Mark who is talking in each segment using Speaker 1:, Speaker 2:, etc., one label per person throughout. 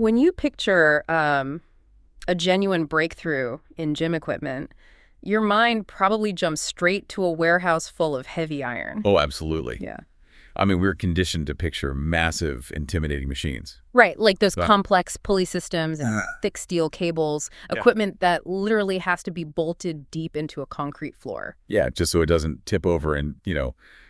Speaker 1: when you picture a genuine breakthrough in gym equipment, your mind probably jumps straight to a warehouse full of heavy iron.
Speaker 2: Oh, absolutely.
Speaker 1: Yeah.
Speaker 2: I mean, we're conditioned to picture massive, intimidating machines.
Speaker 1: Right, like those
Speaker 2: Right.
Speaker 1: complex pulley systems and thick steel cables,
Speaker 2: Yeah.
Speaker 1: equipment that literally has to be bolted deep into a concrete floor.
Speaker 2: Yeah, just so it doesn't tip over and,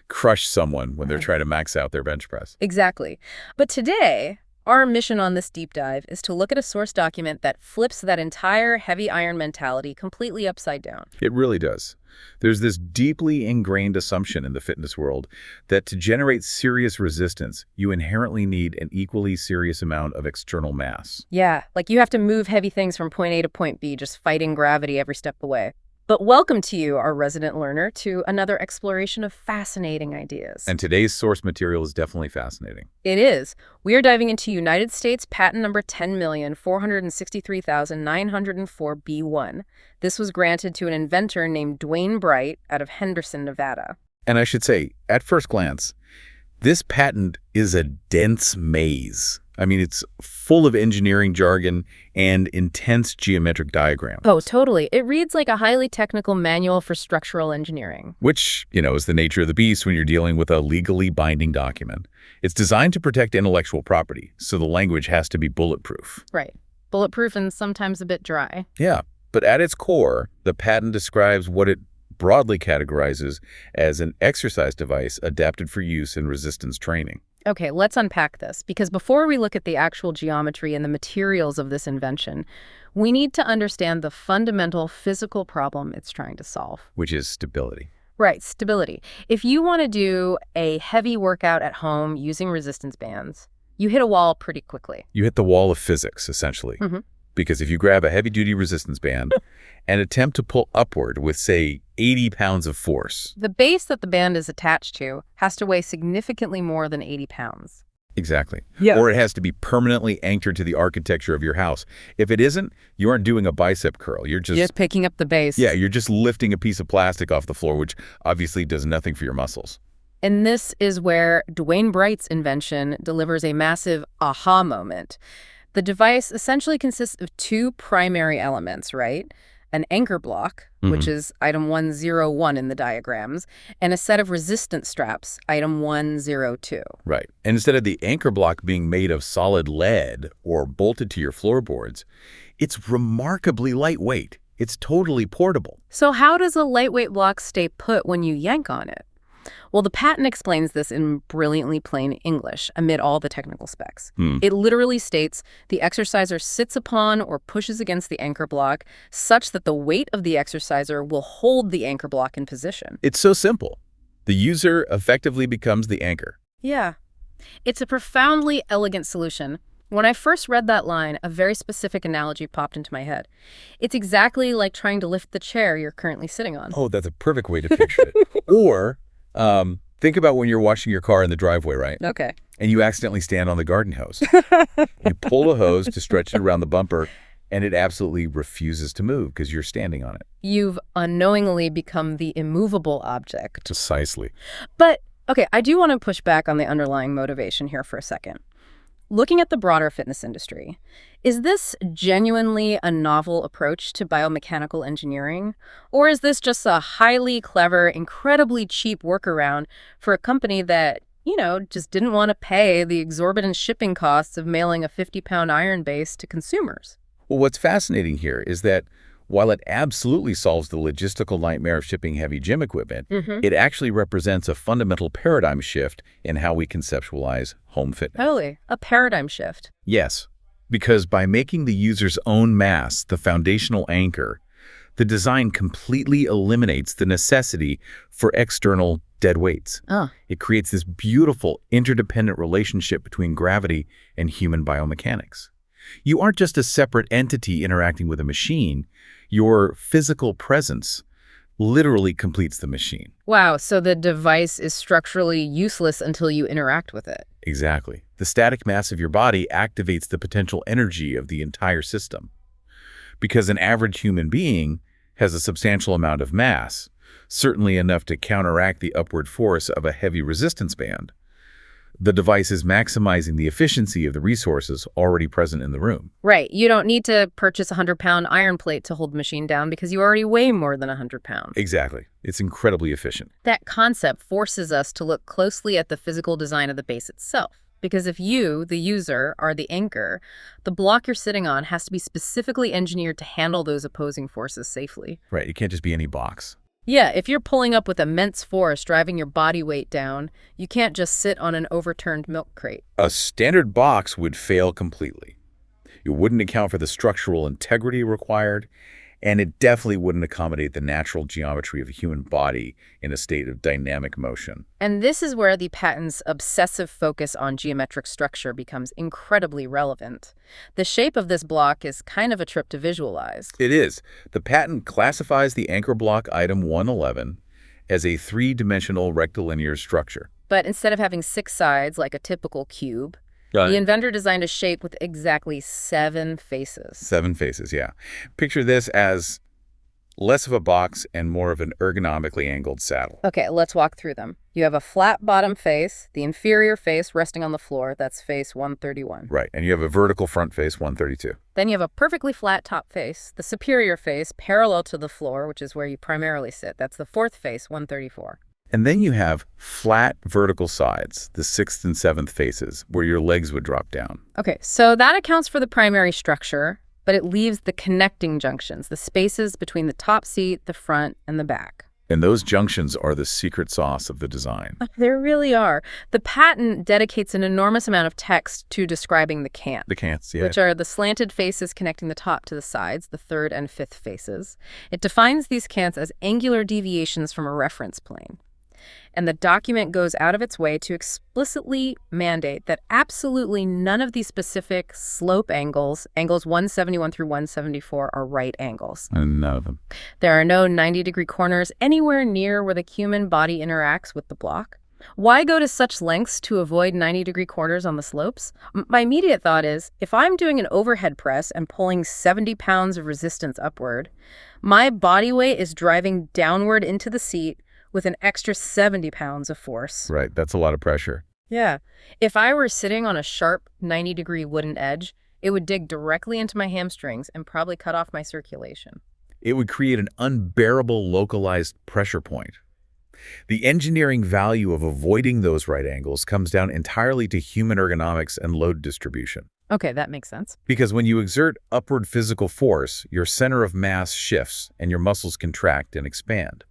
Speaker 2: crush someone when they're trying to max out their bench press.
Speaker 1: Exactly. But today, our mission on this deep dive is to look at a source document that flips that entire heavy iron mentality completely upside down.
Speaker 2: It really does. There's this deeply ingrained assumption in the fitness world that to generate serious resistance, you inherently need an equally serious amount of external mass.
Speaker 1: Yeah, like you have to move heavy things from point A to point B, just fighting gravity every step of the way. But welcome to you, our resident learner, to another exploration of fascinating ideas.
Speaker 2: And today's source material is definitely fascinating.
Speaker 1: It is. We are diving into United States patent number 10,463,904B1. This was granted to an inventor named Dwayne Bright out of Henderson, Nevada.
Speaker 2: And I should say, at first glance, this patent is a dense maze. I mean, it's full of engineering jargon and intense geometric diagrams.
Speaker 1: Oh, totally. It reads like a highly technical manual for structural engineering.
Speaker 2: Which, is the nature of the beast when you're dealing with a legally binding document. It's designed to protect intellectual property, so the language has to be bulletproof.
Speaker 1: Right. Bulletproof and sometimes a bit dry.
Speaker 2: Yeah, but at its core, the patent describes what it broadly categorizes as an exercise device adapted for use in resistance training.
Speaker 1: Okay, let's unpack this, because before we look at the actual geometry and the materials of this invention, we need to understand the fundamental physical problem it's trying to solve.
Speaker 2: Which is stability.
Speaker 1: Right, stability. If you want to do a heavy workout at home using resistance bands, you hit a wall pretty quickly.
Speaker 2: You hit the wall of physics, essentially.
Speaker 1: Mm-hmm.
Speaker 2: Because if you grab a heavy-duty resistance band and attempt to pull upward with, say, 80 pounds of force.
Speaker 1: The base that the band is attached to has to weigh significantly more than 80 pounds.
Speaker 2: Exactly.
Speaker 1: Yeah.
Speaker 2: Or it has to be permanently anchored to the architecture of your house. If it isn't, you aren't doing a bicep curl. You're just
Speaker 1: picking up the base.
Speaker 2: Yeah, you're just lifting a piece of plastic off the floor, which obviously does nothing for your muscles.
Speaker 1: And this is where Dwayne Bright's invention delivers a massive aha moment. The device essentially consists of two primary elements, right? An anchor block, which is item 101 in the diagrams, and a set of resistance straps, item 102.
Speaker 2: Right. And instead of the anchor block being made of solid lead or bolted to your floorboards, it's remarkably lightweight. It's totally portable.
Speaker 1: So how does a lightweight block stay put when you yank on it? Well, the patent explains this in brilliantly plain English amid all the technical specs. It literally states the exerciser sits upon or pushes against the anchor block such that the weight of the exerciser will hold the anchor block in position.
Speaker 2: It's so simple. The user effectively becomes the anchor.
Speaker 1: Yeah. It's a profoundly elegant solution. When I first read that line, a very specific analogy popped into my head. It's exactly like trying to lift the chair you're currently sitting on.
Speaker 2: Oh, that's a perfect way to picture it. Or think about when you're washing your car in the driveway, right?
Speaker 1: Okay.
Speaker 2: And you accidentally stand on the garden hose. You pull a hose to stretch it around the bumper, and it absolutely refuses to move because you're standing on it.
Speaker 1: You've unknowingly become the immovable object.
Speaker 2: Precisely.
Speaker 1: But, okay, I do want to push back on the underlying motivation here for a second. Looking at the broader fitness industry, is this genuinely a novel approach to biomechanical engineering? Or is this just a highly clever, incredibly cheap workaround for a company that, just didn't want to pay the exorbitant shipping costs of mailing a 50-pound iron base to consumers?
Speaker 2: Well, what's fascinating here is that while it absolutely solves the logistical nightmare of shipping heavy gym equipment, it actually represents a fundamental paradigm shift in how we conceptualize home fitness.
Speaker 1: Totally. A paradigm shift.
Speaker 2: Yes, because by making the user's own mass the foundational anchor, the design completely eliminates the necessity for external dead weights. It creates this beautiful interdependent relationship between gravity and human biomechanics. You aren't just a separate entity interacting with a machine. Your physical presence literally completes the machine.
Speaker 1: Wow, so the device is structurally useless until you interact with it.
Speaker 2: Exactly. The static mass of your body activates the potential energy of the entire system. Because an average human being has a substantial amount of mass, certainly enough to counteract the upward force of a heavy resistance band. The device is maximizing the efficiency of the resources already present in the room.
Speaker 1: Right. You don't need to purchase a 100-pound iron plate to hold the machine down because you already weigh more than 100 pounds.
Speaker 2: Exactly. It's incredibly efficient.
Speaker 1: That concept forces us to look closely at the physical design of the base itself. Because if you, the user, are the anchor, the block you're sitting on has to be specifically engineered to handle those opposing forces safely.
Speaker 2: Right. It can't just be any box.
Speaker 1: Yeah, if you're pulling up with immense force driving your body weight down, you can't just sit on an overturned milk crate.
Speaker 2: A standard box would fail completely. It wouldn't account for the structural integrity required, and it definitely wouldn't accommodate the natural geometry of a human body in a state of dynamic motion.
Speaker 1: And this is where the patent's obsessive focus on geometric structure becomes incredibly relevant. The shape of this block is kind of a trip to visualize.
Speaker 2: It is. The patent classifies the anchor block item 111 as a three-dimensional rectilinear structure.
Speaker 1: But instead of having 6 sides like a typical cube, the inventor designed a shape with exactly 7 faces.
Speaker 2: 7 faces, yeah. Picture this as less of a box and more of an ergonomically angled saddle.
Speaker 1: Okay, let's walk through them. You have a flat bottom face, the inferior face resting on the floor, that's face 131.
Speaker 2: Right, and you have a vertical front face, 132.
Speaker 1: Then you have a perfectly flat top face, the superior face parallel to the floor, which is where you primarily sit, that's the 4th face, 134.
Speaker 2: And then you have flat vertical sides, the 6th and 7th faces, where your legs would drop down.
Speaker 1: Okay, so that accounts for the primary structure, but it leaves the connecting junctions, the spaces between the top seat, the front, and the back.
Speaker 2: And those junctions are the secret sauce of the design.
Speaker 1: There really are. The patent dedicates an enormous amount of text to describing the cant.
Speaker 2: The cants, yeah.
Speaker 1: Which are the slanted faces connecting the top to the sides, the 3rd and 5th faces. It defines these cants as angular deviations from a reference plane. And the document goes out of its way to explicitly mandate that absolutely none of these specific slope angles, angles 171 through 174, are right angles.
Speaker 2: And none of them.
Speaker 1: There are no 90-degree corners anywhere near where the human body interacts with the block. Why go to such lengths to avoid 90-degree corners on the slopes? My immediate thought is, if I'm doing an overhead press and pulling 70 pounds of resistance upward, my body weight is driving downward into the seat with an extra 70 pounds of force.
Speaker 2: Right, that's a lot of pressure.
Speaker 1: Yeah. If I were sitting on a sharp 90-degree wooden edge, it would dig directly into my hamstrings and probably cut off my circulation.
Speaker 2: It would create an unbearable localized pressure point. The engineering value of avoiding those right angles comes down entirely to human ergonomics and load distribution.
Speaker 1: Okay, that makes sense.
Speaker 2: Because when you exert upward physical force, your center of mass shifts and your muscles contract and expand.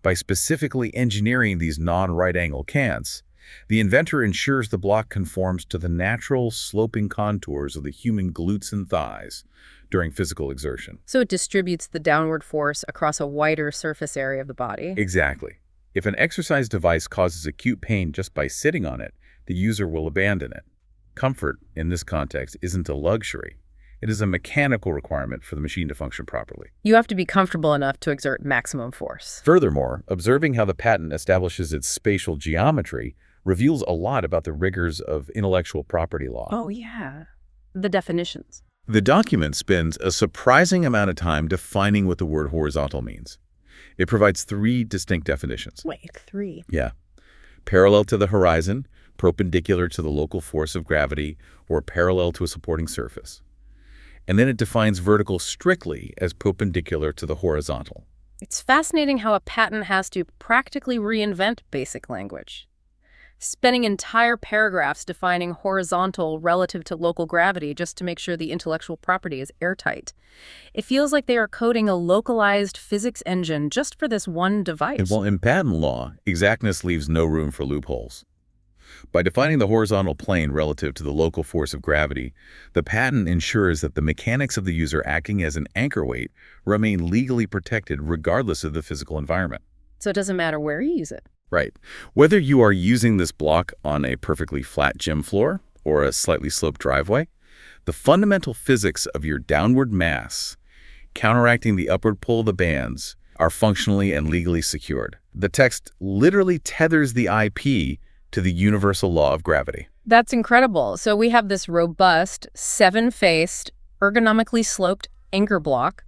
Speaker 2: By specifically engineering these non-right angle cants, the inventor ensures the block conforms to the natural sloping contours of the human glutes and thighs during physical exertion.
Speaker 1: So it distributes the downward force across a wider surface area of the body?
Speaker 2: Exactly. If an exercise device causes acute pain just by sitting on it, the user will abandon it. Comfort, in this context, isn't a luxury. It is a mechanical requirement for the machine to function properly.
Speaker 1: You have to be comfortable enough to exert maximum force.
Speaker 2: Furthermore, observing how the patent establishes its spatial geometry reveals a lot about the rigors of intellectual property law.
Speaker 1: Oh, yeah. The definitions.
Speaker 2: The document spends a surprising amount of time defining what the word horizontal means. It provides 3 distinct definitions.
Speaker 1: Wait, 3?
Speaker 2: Yeah. Parallel to the horizon, perpendicular to the local force of gravity, or parallel to a supporting surface. And then it defines vertical strictly as perpendicular to the horizontal.
Speaker 1: It's fascinating how a patent has to practically reinvent basic language, spending entire paragraphs defining horizontal relative to local gravity just to make sure the intellectual property is airtight. It feels like they are coding a localized physics engine just for this one device.
Speaker 2: Well, in patent law, exactness leaves no room for loopholes. By defining the horizontal plane relative to the local force of gravity, the patent ensures that the mechanics of the user acting as an anchor weight remain legally protected regardless of the physical environment.
Speaker 1: So it doesn't matter where you use it.
Speaker 2: Right. Whether you are using this block on a perfectly flat gym floor or a slightly sloped driveway, the fundamental physics of your downward mass, counteracting the upward pull of the bands, are functionally and legally secured. The text literally tethers the IP to the universal law of gravity.
Speaker 1: That's incredible. So we have this robust, 7-faced, ergonomically sloped anchor block,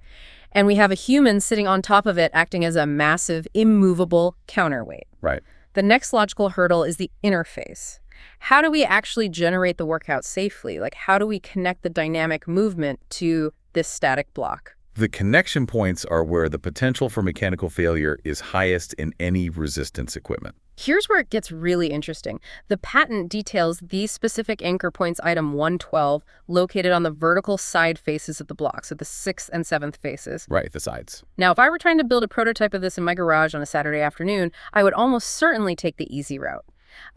Speaker 1: and we have a human sitting on top of it acting as a massive, immovable counterweight.
Speaker 2: Right.
Speaker 1: The next logical hurdle is the interface. how do we actually generate the workout safely? Like, how do we connect the dynamic movement to this static block?
Speaker 2: The connection points are where the potential for mechanical failure is highest in any resistance equipment.
Speaker 1: Here's where it gets really interesting. The patent details these specific anchor points, item 112, located on the vertical side faces of the block, so the 6th and 7th faces.
Speaker 2: Right, the sides.
Speaker 1: Now, if I were trying to build a prototype of this in my garage on a Saturday afternoon, I would almost certainly take the easy route.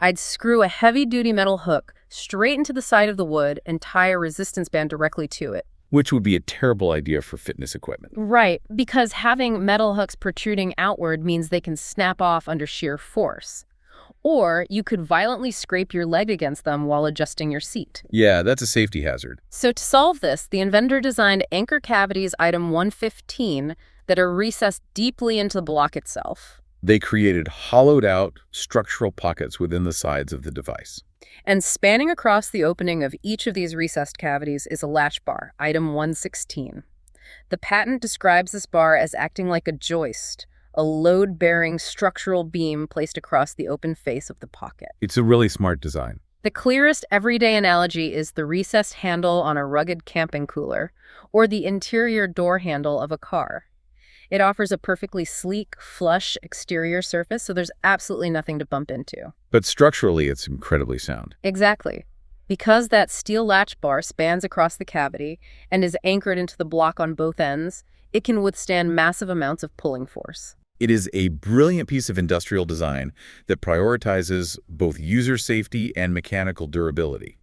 Speaker 1: I'd screw a heavy-duty metal hook straight into the side of the wood and tie a resistance band directly to it.
Speaker 2: Which would be a terrible idea for fitness equipment.
Speaker 1: Right, because having metal hooks protruding outward means they can snap off under sheer force. Or you could violently scrape your leg against them while adjusting your seat.
Speaker 2: Yeah, that's a safety hazard.
Speaker 1: So to solve this, the inventor designed anchor cavities, item 115, that are recessed deeply into the block itself.
Speaker 2: They created hollowed-out structural pockets within the sides of the device.
Speaker 1: And spanning across the opening of each of these recessed cavities is a latch bar, item 116. The patent describes this bar as acting like a joist, a load-bearing structural beam placed across the open face of the pocket.
Speaker 2: It's a really smart design.
Speaker 1: The clearest everyday analogy is the recessed handle on a rugged camping cooler, or the interior door handle of a car. It offers a perfectly sleek, flush exterior surface, so there's absolutely nothing to bump into.
Speaker 2: But structurally, it's incredibly sound.
Speaker 1: Exactly. Because that steel latch bar spans across the cavity and is anchored into the block on both ends, it can withstand massive amounts of pulling force.
Speaker 2: It is a brilliant piece of industrial design that prioritizes both user safety and mechanical durability.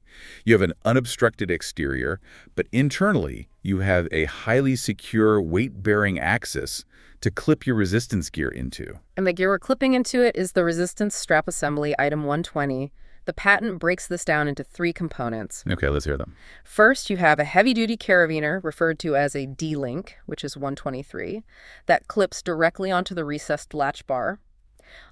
Speaker 2: You have an unobstructed exterior, but internally, you have a highly secure weight-bearing axis to clip your resistance gear into.
Speaker 1: And the gear we're clipping into it is the resistance strap assembly, item 120. The patent breaks this down into 3 components.
Speaker 2: Okay, let's hear them.
Speaker 1: First, you have a heavy-duty carabiner, referred to as a D-link, which is 123, that clips directly onto the recessed latch bar.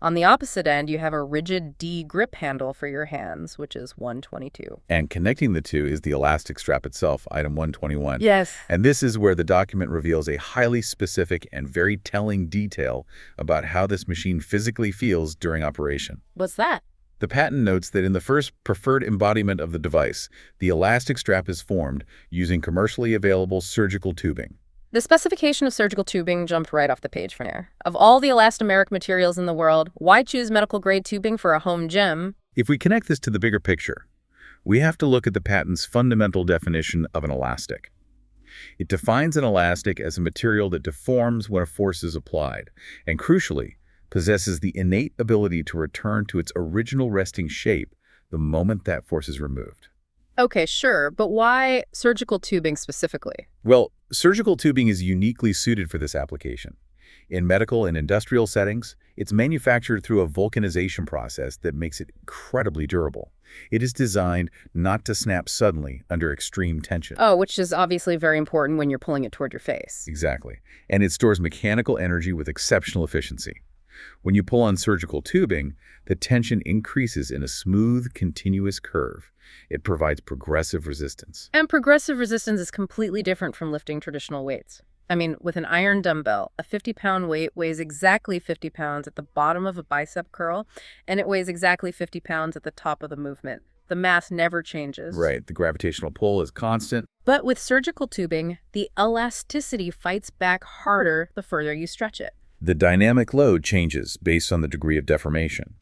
Speaker 1: On the opposite end, you have a rigid D grip handle for your hands, which is 122.
Speaker 2: And connecting the two is the elastic strap itself, item 121.
Speaker 1: Yes.
Speaker 2: And this is where the document reveals a highly specific and very telling detail about how this machine physically feels during operation.
Speaker 1: What's that?
Speaker 2: The patent notes that in the first preferred embodiment of the device, the elastic strap is formed using commercially available surgical tubing.
Speaker 1: The specification of surgical tubing jumped right off the page from there. Of all the elastomeric materials in the world, why choose medical-grade tubing for a home gym?
Speaker 2: If we connect this to the bigger picture, we have to look at the patent's fundamental definition of an elastic. It defines an elastic as a material that deforms when a force is applied, and crucially, possesses the innate ability to return to its original resting shape the moment that force is removed.
Speaker 1: Okay, sure, but why surgical tubing specifically?
Speaker 2: Well, surgical tubing is uniquely suited for this application. In medical and industrial settings, it's manufactured through a vulcanization process that makes it incredibly durable. It is designed not to snap suddenly under extreme tension.
Speaker 1: Oh, which is obviously very important when you're pulling it toward your face.
Speaker 2: Exactly. And it stores mechanical energy with exceptional efficiency. When you pull on surgical tubing, the tension increases in a smooth, continuous curve. It provides progressive resistance.
Speaker 1: And progressive resistance is completely different from lifting traditional weights. I mean, with an iron dumbbell, a 50-pound weight weighs exactly 50 pounds at the bottom of a bicep curl, and it weighs exactly 50 pounds at the top of the movement. The mass never changes.
Speaker 2: Right, the gravitational pull is constant.
Speaker 1: But with surgical tubing, the elasticity fights back harder the further you stretch it.
Speaker 2: The dynamic load changes based on the degree of deformation.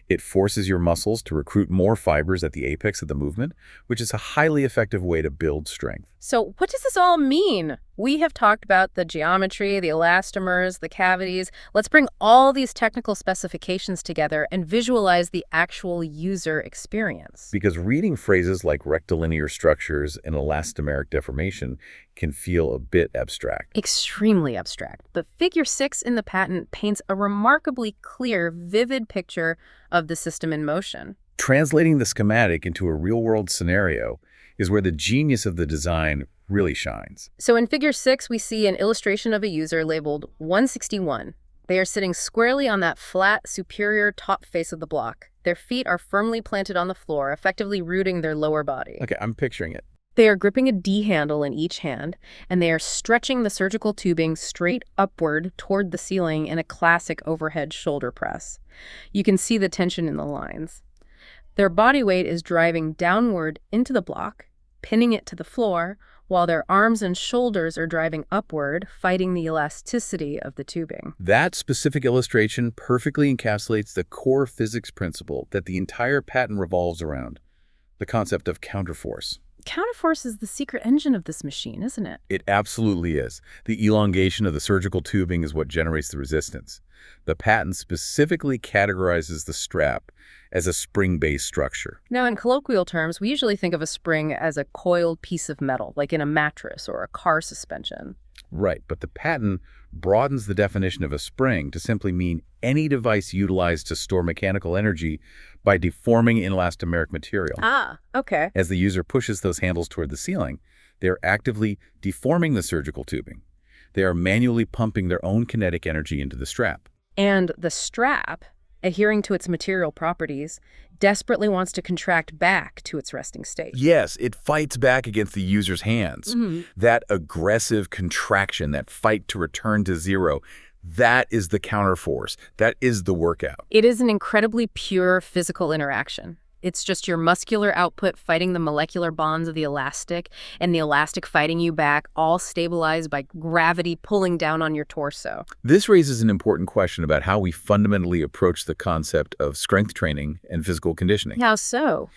Speaker 2: It forces your muscles to recruit more fibers at the apex of the movement, which is a highly effective way to build strength.
Speaker 1: So what does this all mean? We have talked about the geometry, the elastomers, the cavities. Let's bring all these technical specifications together and visualize the actual user experience.
Speaker 2: Because reading phrases like rectilinear structures and elastomeric deformation can feel a bit abstract.
Speaker 1: Extremely abstract. But Figure 6 in the patent paints a remarkably clear, vivid picture of the system in motion.
Speaker 2: Translating the schematic into a real-world scenario is where the genius of the design really shines.
Speaker 1: So in Figure 6, we see an illustration of a user labeled 161. They are sitting squarely on that flat, superior top face of the block. Their feet are firmly planted on the floor, effectively rooting their lower body.
Speaker 2: Okay, I'm picturing it.
Speaker 1: They are gripping a D handle in each hand, and they are stretching the surgical tubing straight upward toward the ceiling in a classic overhead shoulder press. You can see the tension in the lines. Their body weight is driving downward into the block, pinning it to the floor, while their arms and shoulders are driving upward, fighting the elasticity of the tubing.
Speaker 2: That specific illustration perfectly encapsulates the core physics principle that the entire patent revolves around, the concept of counterforce.
Speaker 1: Counterforce is the secret engine of this machine, isn't it?
Speaker 2: It absolutely is. The elongation of the surgical tubing is what generates the resistance. The patent specifically categorizes the strap as a spring-based structure.
Speaker 1: Now, in colloquial terms, we usually think of a spring as a coiled piece of metal, like in a mattress or a car suspension.
Speaker 2: Right, but the patent broadens the definition of a spring to simply mean any device utilized to store mechanical energy by deforming inelastomeric material.
Speaker 1: Ah, okay.
Speaker 2: As the user pushes those handles toward the ceiling, they are actively deforming the surgical tubing. They are manually pumping their own kinetic energy into the strap.
Speaker 1: And the strap, adhering to its material properties, desperately wants to contract back to its resting state.
Speaker 2: Yes, it fights back against the user's hands. That aggressive contraction, that fight to return to zero, that is the counterforce. That is the workout.
Speaker 1: It is an incredibly pure physical interaction. It's just your muscular output fighting the molecular bonds of the elastic, and the elastic fighting you back, all stabilized by gravity pulling down on your torso.
Speaker 2: This raises an important question about how we fundamentally approach the concept of strength training and physical conditioning.
Speaker 1: How so?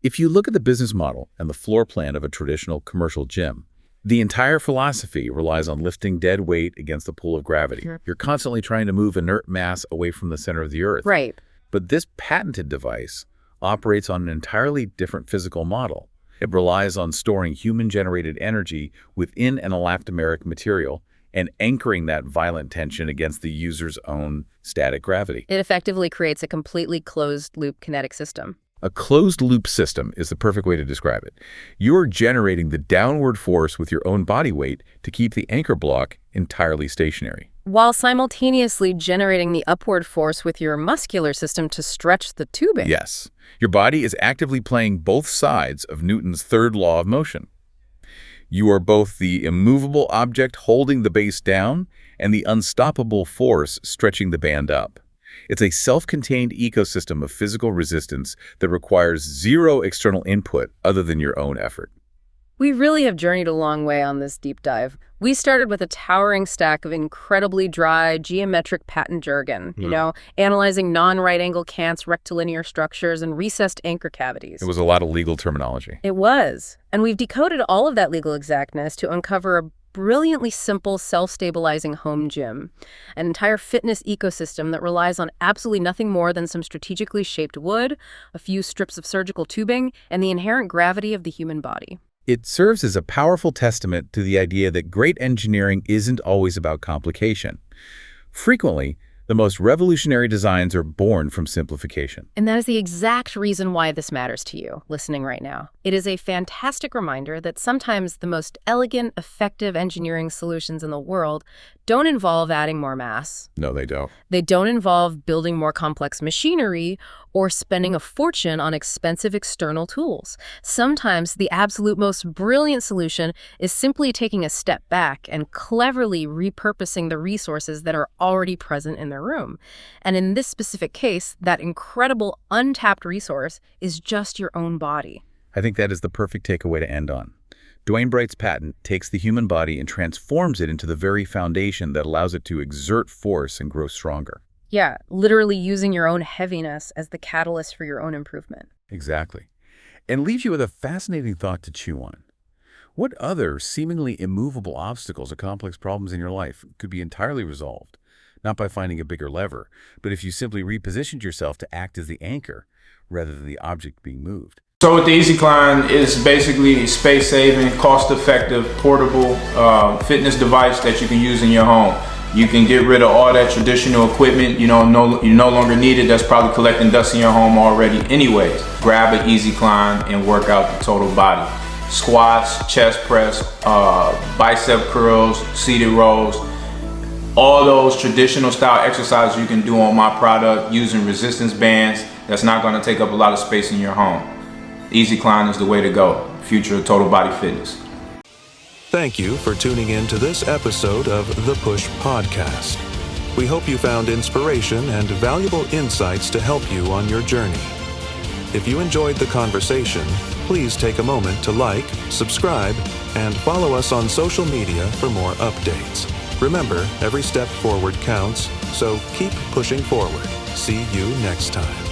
Speaker 2: If you look at the business model and the floor plan of a traditional commercial gym, the entire philosophy relies on lifting dead weight against the pull of gravity. You're constantly trying to move inert mass away from the center of the earth.
Speaker 1: Right.
Speaker 2: But this patented device operates on an entirely different physical model. It relies on storing human-generated energy within an elastomeric material and anchoring that violent tension against the user's own static gravity.
Speaker 1: It effectively creates a completely closed-loop kinetic system.
Speaker 2: A closed-loop system is the perfect way to describe it. You're generating the downward force with your own body weight to keep the anchor block entirely stationary,
Speaker 1: while simultaneously generating the upward force with your muscular system to stretch the tubing.
Speaker 2: Yes. Your body is actively playing both sides of Newton's third law of motion. You are both the immovable object holding the base down and the unstoppable force stretching the band up. It's a self-contained ecosystem of physical resistance that requires zero external input other than your own effort.
Speaker 1: We really have journeyed a long way on this deep dive. We started with a towering stack of incredibly dry geometric patent jargon, analyzing non-right-angle cants, rectilinear structures, and recessed anchor cavities.
Speaker 2: It was a lot of legal terminology.
Speaker 1: It was. And we've decoded all of that legal exactness to uncover a brilliantly simple, self-stabilizing home gym, an entire fitness ecosystem that relies on absolutely nothing more than some strategically shaped wood, a few strips of surgical tubing, and the inherent gravity of the human body.
Speaker 2: It serves as a powerful testament to the idea that great engineering isn't always about complication. Frequently, the most revolutionary designs are born from simplification.
Speaker 1: And that is the exact reason why this matters to you, listening right now. It is a fantastic reminder that sometimes the most elegant, effective engineering solutions in the world don't involve adding more mass.
Speaker 2: No, they don't.
Speaker 1: They don't involve building more complex machinery or spending a fortune on expensive external tools. Sometimes the absolute most brilliant solution is simply taking a step back and cleverly repurposing the resources that are already present in their room. And in this specific case, that incredible untapped resource is just your own body.
Speaker 2: I think that is the perfect takeaway to end on. Dwayne Bright's patent takes the human body and transforms it into the very foundation that allows it to exert force and grow stronger.
Speaker 1: Yeah, literally using your own heaviness as the catalyst for your own improvement.
Speaker 2: Exactly. And leaves you with a fascinating thought to chew on. What other seemingly immovable obstacles or complex problems in your life could be entirely resolved? Not by finding a bigger lever, but if you simply repositioned yourself to act as the anchor rather than the object being moved.
Speaker 3: So with the EASYCLINE is basically a space-saving, cost-effective, portable fitness device that you can use in your home. You can get rid of all that traditional equipment you no longer need it, that's probably collecting dust in your home already anyways. Grab an EASYCLINE and work out the total body. Squats, chest press, bicep curls, seated rows, all those traditional style exercises you can do on my product using resistance bands. That's not going to take up a lot of space in your home. EASYCLINE is the way to go. Future of total body fitness.
Speaker 4: Thank you for tuning in to this episode of The Push Podcast. We hope you found inspiration and valuable insights to help you on your journey. If you enjoyed the conversation, please take a moment to like, subscribe, and follow us on social media for more updates. Remember, every step forward counts, so keep pushing forward. See you next time.